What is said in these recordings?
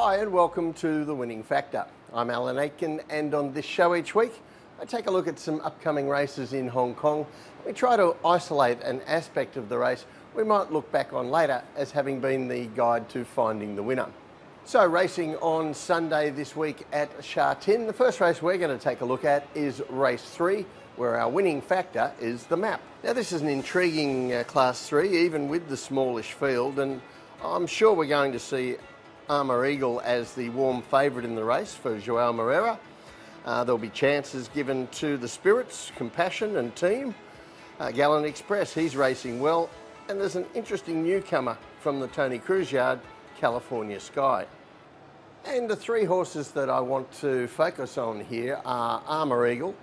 Hi and welcome to The Winning Factor. I'm Alan Aitken, and on this show each week I take a look at some upcoming races in Hong Kong. We try to isolate an aspect of the race we might look back on later as having been the guide to finding the winner. So racing on Sunday this week at Sha Tin, the first race we're going to take a look at is race 3, where our winning factor is the map. Now this is an intriguing class 3, even with the smallish field, and I'm sure we're going to see Armour Eagle as the warm favourite in the race for Joao Moreira. There'll be chances given to the Spirits, Compassion and Team. Gallant Express, he's racing well. And there's an interesting newcomer from the Tony Cruz yard, California Sky. And the three horses that I want to focus on here are Armour Eagle,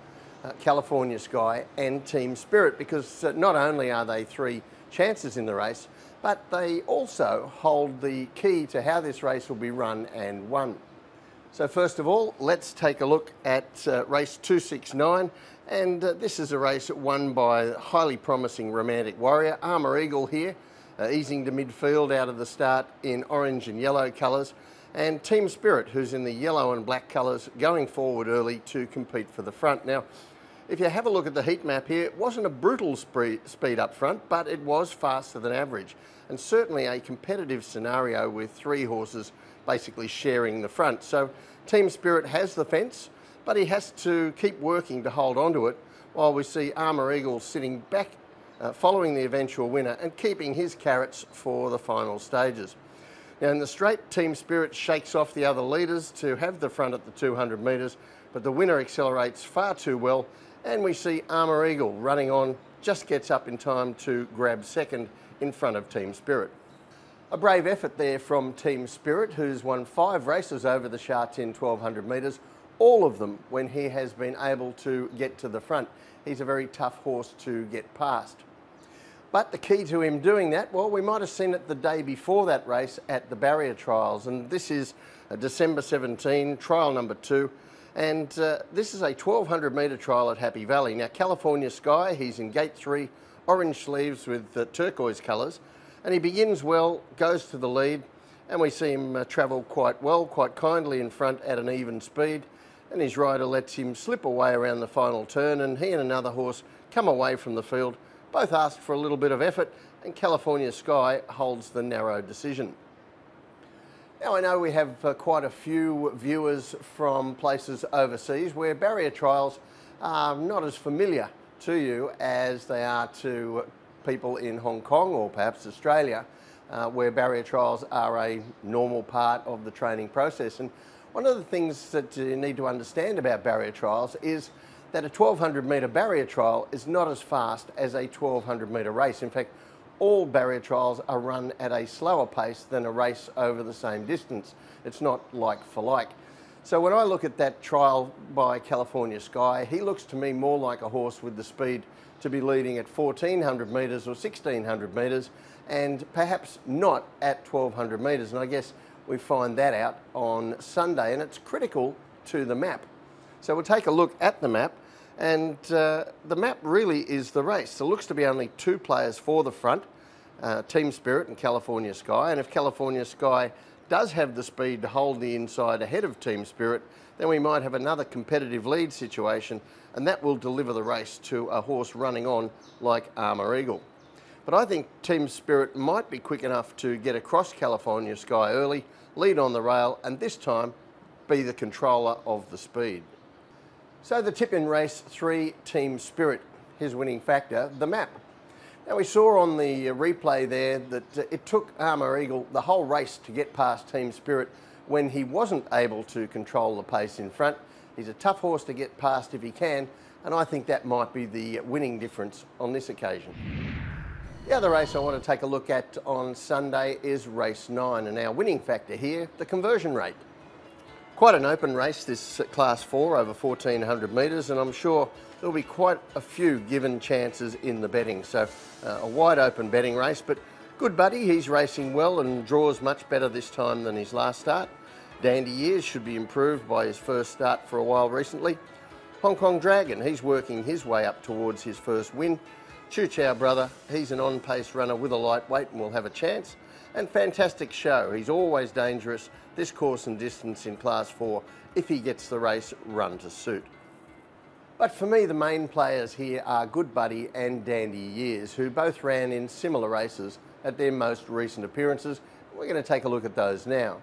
California Sky and Team Spirit, because not only are they three chances in the race, but they also hold the key to how this race will be run and won. So first of all, let's take a look at race 269, and this is a race won by highly promising Romantic Warrior. Armour Eagle here, easing to midfield out of the start in orange and yellow colours, and Team Spirit, who's in the yellow and black colours, going forward early to compete for the front. Now, if you have a look at the heat map here, it wasn't a brutal speed up front, but it was faster than average, and certainly a competitive scenario with three horses basically sharing the front. So Team Spirit has the fence, but he has to keep working to hold on to it, while we see Armour Eagle sitting back following the eventual winner and keeping his carrots for the final stages. Now in the straight, Team Spirit shakes off the other leaders to have the front at the 200 metres, but the winner accelerates far too well, and we see Armour Eagle running on, just gets up in time to grab second in front of Team Spirit. A brave effort there from Team Spirit, who's won 5 races over the Sha Tin 1200 metres, all of them when he has been able to get to the front. He's a very tough horse to get past. But the key to him doing that, well, we might have seen it the day before that race at the Barrier Trials, and this is December 17, trial number 2. And this is a 1200 metre trial at Happy Valley. Now California Sky, he's in gate 3, orange sleeves with turquoise colours, and he begins well, goes to the lead, and we see him travel quite well, quite kindly in front at an even speed, and his rider lets him slip away around the final turn, and he and another horse come away from the field. Both asked for a little bit of effort, and California Sky holds the narrow decision. Now I know we have quite a few viewers from places overseas where barrier trials are not as familiar to you as they are to people in Hong Kong or perhaps Australia, where barrier trials are a normal part of the training process. And one of the things that you need to understand about barrier trials is that a 1200 metre barrier trial is not as fast as a 1200 metre race. In fact, all barrier trials are run at a slower pace than a race over the same distance. It's not like for like. So when I look at that trial by California Sky, he looks to me more like a horse with the speed to be leading at 1400 metres or 1600 metres, and perhaps not at 1200 metres. And I guess we find that out on Sunday, and it's critical to the map. So we'll take a look at the map. And the map really is the race. There looks to be only 2 players for the front, Team Spirit and California Sky. And if California Sky does have the speed to hold the inside ahead of Team Spirit, then we might have another competitive lead situation, and that will deliver the race to a horse running on like Armour Eagle. But I think Team Spirit might be quick enough to get across California Sky early, lead on the rail, and this time be the controller of the speed. So the tip in race 3, Team Spirit, his winning factor, the map. Now we saw on the replay there that it took Armour Eagle the whole race to get past Team Spirit when he wasn't able to control the pace in front. He's a tough horse to get past if he can, and I think that might be the winning difference on this occasion. The other race I want to take a look at on Sunday is race 9, and our winning factor here, the conversion rate. Quite an open race, this class 4 over 1400 metres, and I'm sure there'll be quite a few given chances in the betting. So a wide open betting race, but good buddy, he's racing well and draws much better this time than his last start. Dandy Years should be improved by his first start for a while recently. Hong Kong Dragon, he's working his way up towards his first win. Choo Chow Brother, he's an on-pace runner with a lightweight and will have a chance. And Fantastic Show, he's always dangerous, this course and distance in Class 4, if he gets the race run to suit. But for me, the main players here are Good Buddy and Dandy Years, who both ran in similar races at their most recent appearances. We're going to take a look at those now.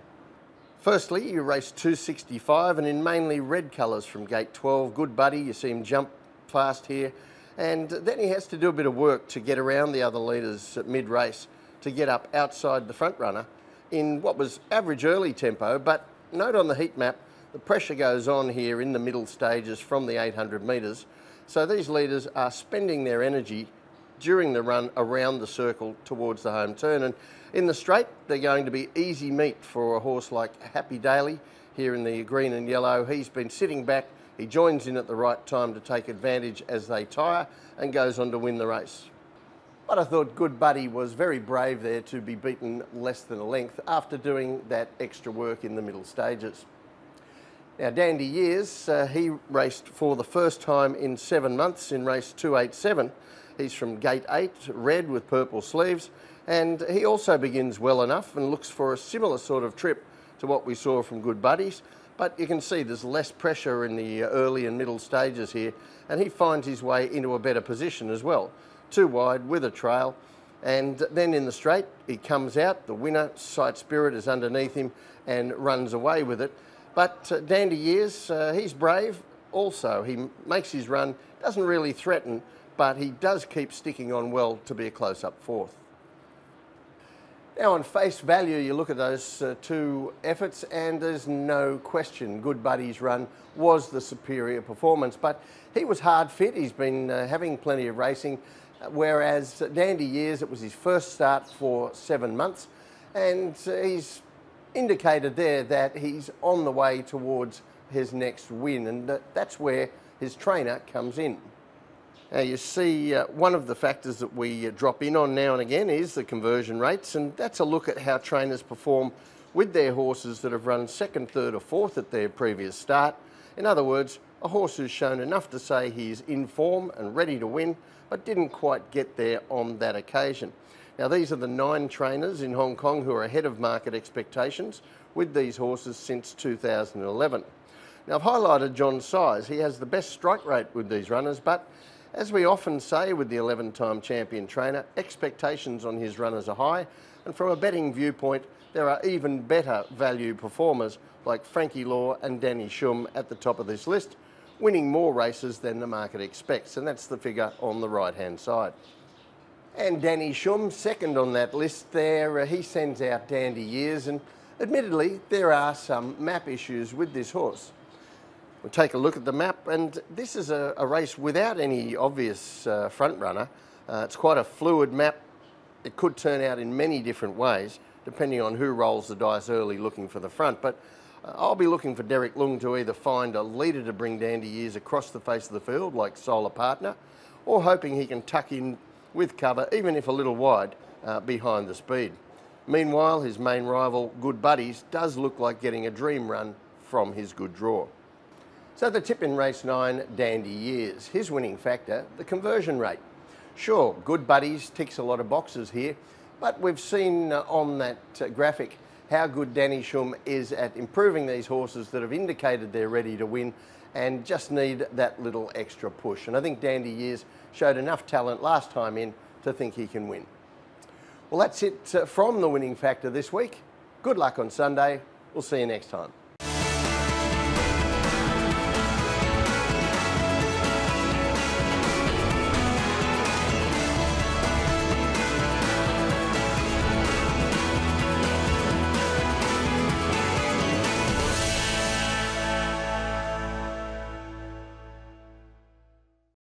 Firstly, you race 265 and in mainly red colours from gate 12. Good Buddy, you see him jump fast here. And then he has to do a bit of work to get around the other leaders at mid-race to get up outside the front runner in what was average early tempo. But note on the heat map, the pressure goes on here in the middle stages from the 800 metres. So these leaders are spending their energy during the run around the circle towards the home turn. And in the straight, they're going to be easy meat for a horse like Happy Daily here in the green and yellow. He's been sitting back. He joins in at the right time to take advantage as they tire and goes on to win the race. But I thought Good Buddy was very brave there to be beaten less than a length after doing that extra work in the middle stages. Now Dandy Years, he raced for the first time in 7 months in race 287. He's from gate 8, red with purple sleeves, and he also begins well enough and looks for a similar sort of trip to what we saw from Good Buddies. But you can see there's less pressure in the early and middle stages here, and he finds his way into a better position as well. Too wide with a trail, and then in the straight he comes out. The winner, Sight Spirit, is underneath him and runs away with it. But Dandy Years, he's brave also. He makes his run, doesn't really threaten, but he does keep sticking on well to be a close-up fourth. Now on face value, you look at those two efforts and there's no question Good Buddy's run was the superior performance, but he was hard fit. He's been having plenty of racing, whereas Dandy Years, it was his first start for 7 months, and he's indicated there that he's on the way towards his next win, and that's where his trainer comes in. Now you see one of the factors that we drop in on now and again is the conversion rates, and that's a look at how trainers perform with their horses that have run second, third or fourth at their previous start. In other words, a horse who's shown enough to say he's in form and ready to win, but didn't quite get there on that occasion. Now these are the 9 trainers in Hong Kong who are ahead of market expectations with these horses since 2011. Now I've highlighted John Size. He has the best strike rate with these runners, but as we often say with the 11-time champion trainer, expectations on his runners are high, and from a betting viewpoint, there are even better value performers like Frankie Law and Danny Shum at the top of this list, winning more races than the market expects, and that's the figure on the right-hand side. And Danny Shum, second on that list there, he sends out Dandy Years, and admittedly, there are some map issues with this horse. We'll take a look at the map, and this is a race without any obvious front runner. It's quite a fluid map. It could turn out in many different ways, depending on who rolls the dice early looking for the front. But I'll be looking for Derek Lung to either find a leader to bring Dandy Years across the face of the field, like Solar Partner, or hoping he can tuck in with cover, even if a little wide, behind the speed. Meanwhile, his main rival, Good Buddies, does look like getting a dream run from his good draw. So the tip in race 9, Dandy Years. His winning factor, the conversion rate. Sure, Good Buddies ticks a lot of boxes here, but we've seen on that graphic how good Danny Shum is at improving these horses that have indicated they're ready to win and just need that little extra push. And I think Dandy Years showed enough talent last time in to think he can win. Well, that's it from the winning factor this week. Good luck on Sunday. We'll see you next time.